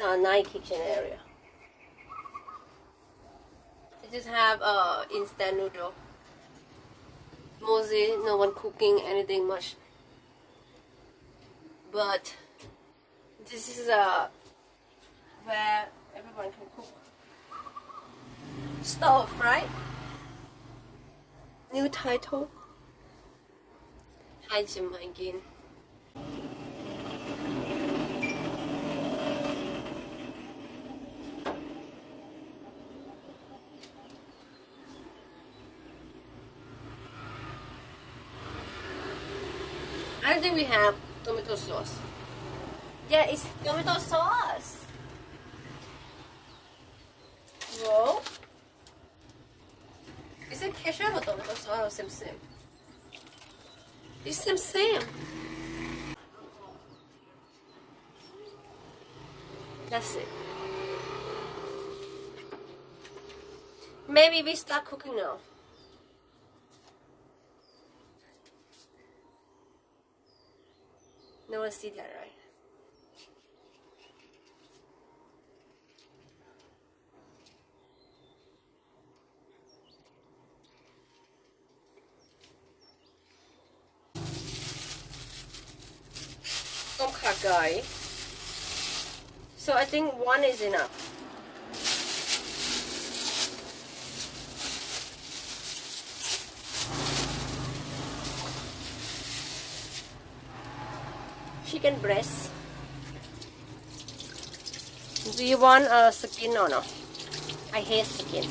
night kitchen area. They just have instant noodle. Mostly no one cooking anything much. But this is where everyone can cook. Stove, right? New title. Hygiene again. I don't think we have tomato sauce. Yeah, it's tomato sauce. Whoa. Is it ketchup or tomato sauce or same? It's same. That's it. Maybe we start cooking now. No one see that, right? Okay, guys. So I think one is enough. Chicken breast. Do you want a skin or no? I hate skin.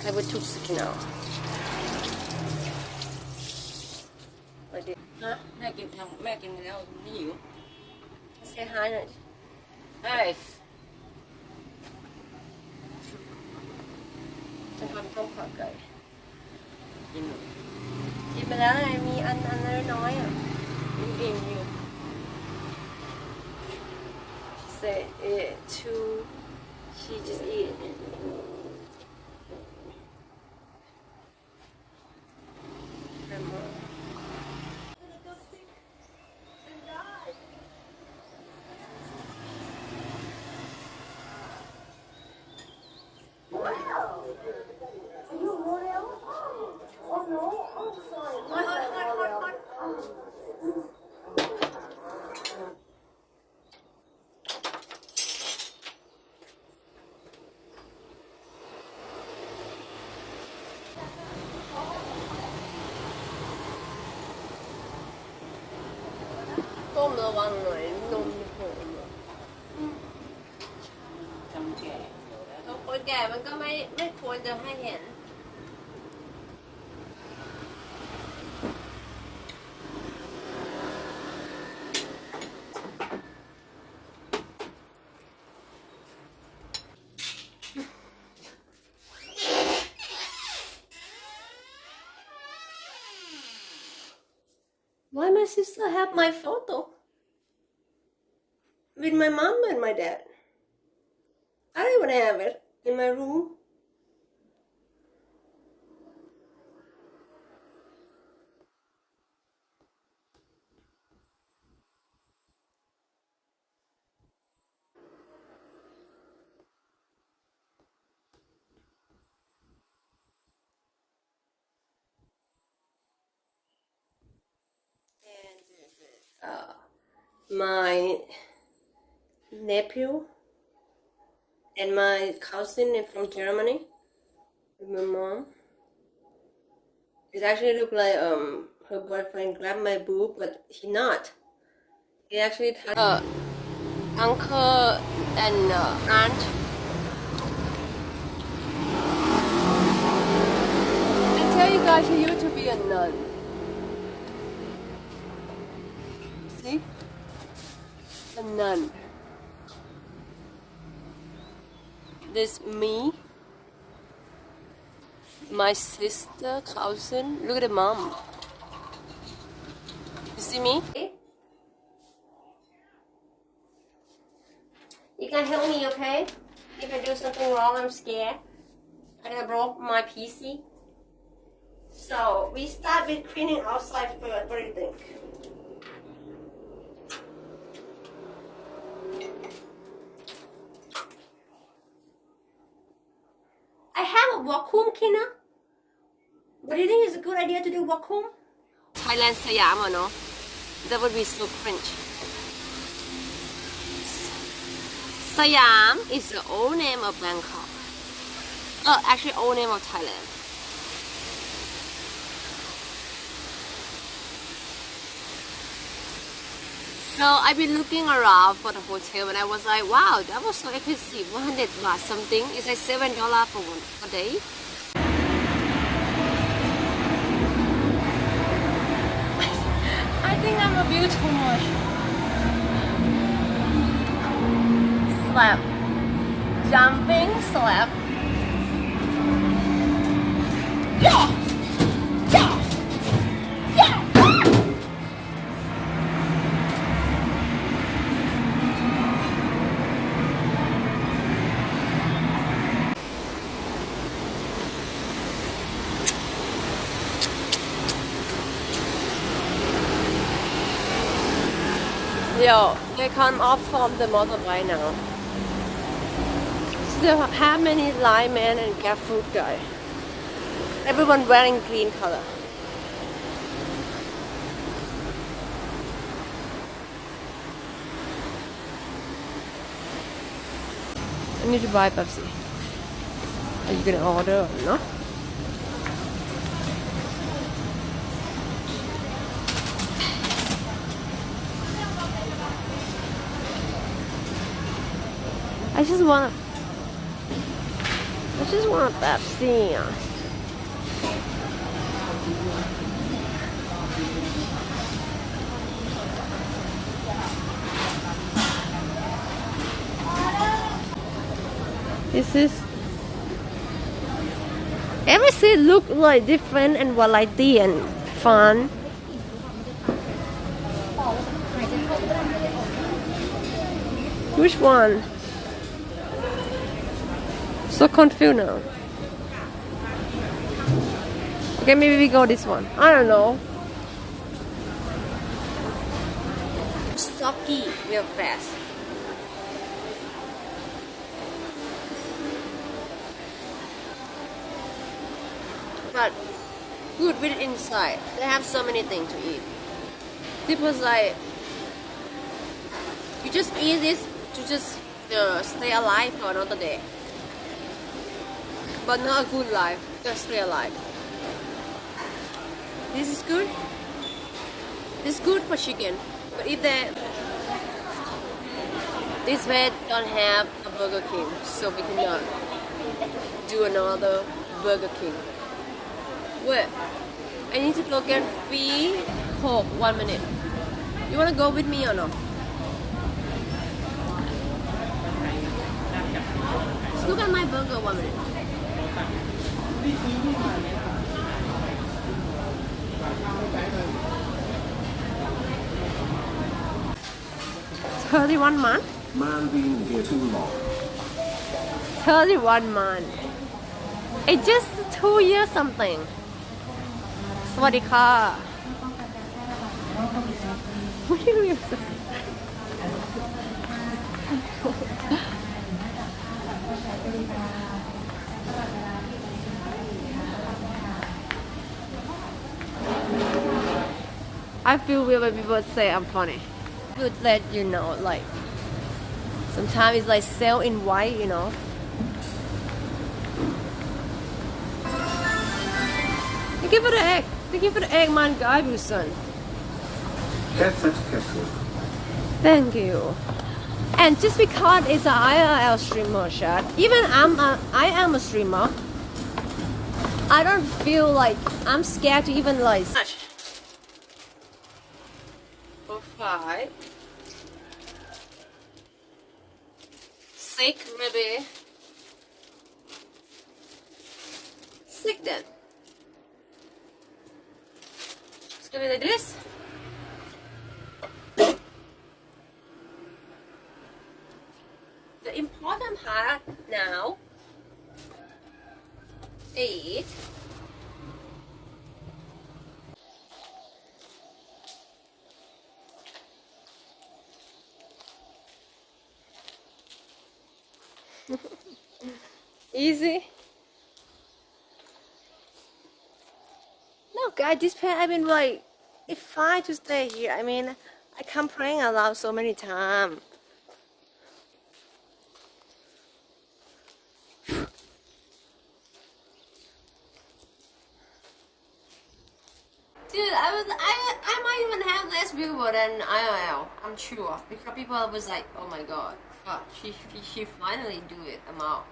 I would took skin out. Like this. Huh? Mẹกินแล้วไม่หิว Say hi หน่อย เฮ้ย จะทำต้มขาไก่ กิน กินไปแล้วไงมีอันน้อยๆอ่ะ อิ่มอยู่ Say it too. She just eat it. Tôm ระวังหน่อยนมโหด จำแก่ คนแก่มันก็ไม่ควรจะให้เห็น Why my sister have my photo with my mom and my dad? I don't even have it in my room. And this is my nephew and my cousin from Germany with my mom. It actually looked like her boyfriend grabbed my boob, but he not. He actually touched uncle and aunt. I tell you guys, he used to be a nun. See? A nun. This me, my sister, cousin. Look at the mom. You see me? You can help me, okay? If I do something wrong, I'm scared. I broke my PC. So we start with cleaning outside first. What do you think? I have a vacuum cleaner. But do you think it's a good idea to do vacuum? Thailand Siam or no? That would be so cringe. Siam is the old name of Bangkok. Actually old name of Thailand. So I've been looking around for the hotel and I was like, wow, that was so expensive. 100 baht something. It's like $7 for one day. I think I'm a bit too much. Slap. Jumping slap. Yeah! Yeah! Yeah! Yo, they come off from the motorbike now. Still have many linemen and cat food guy. Everyone wearing green color. I need to buy Pepsi. Are you gonna order or not? I just want a Pepsi. This is everything look like different and variety and fun. Which one? So confused now. Okay, maybe we go this one. I don't know. Stocky real fast. But good with it inside. They have so many things to eat. People like you just eat this to just stay alive for another day. But not a good life, just stay alive. This is good. This is good for chicken. But if this way don't have a Burger King, so we cannot do another Burger King. Wait, I need to go get free Coke. 1 minute. You wanna go with me or no? Just look at my burger 1 minute. $31 Man being here too long. 31 months. It's just 2 years something. สวัสดีค่ะ What do you say? I feel weird when people say I'm funny. Would let you know, like sometimes it's like sell in white, you know. Thank you for the egg. Thank you for the egg, man. Guy, son. Thank you. And just because it's an IRL streamer shot, even I am a streamer. I don't feel like I'm scared to even like. 5, 6 maybe 6 then. It's gonna be like this. The important part now is easy. Guys, this pen I've been like, it's fine to stay here. I mean, I complain aloud so many times. Dude, I might even have less viewer than IRL. I'm sure because people was like, oh my god, fuck, she finally do it. I'm out.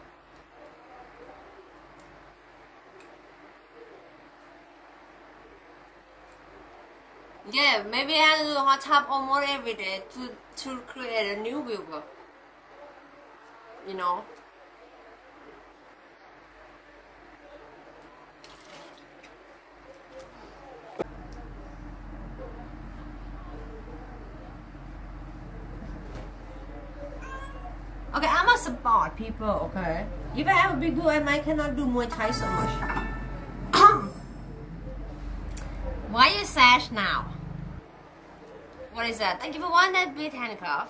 Yeah, maybe I do hot tub almost every day to create a new viewer. You know. Okay, I'm a sport people, okay? If I ever be good, I might cannot do Muay Thai so much. Why you sash now? What is that? Thank you for one that bit handcuff.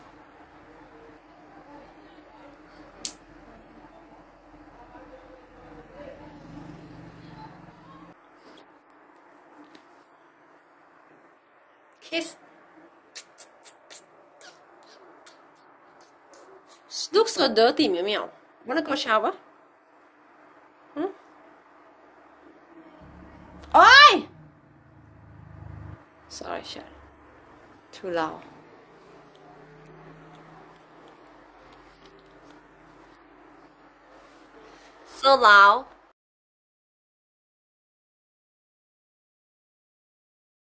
Kiss. Looks so dirty, Meow Meow. Wanna go shower? Hmm? Oi! Sorry, shut. Too loud. So loud.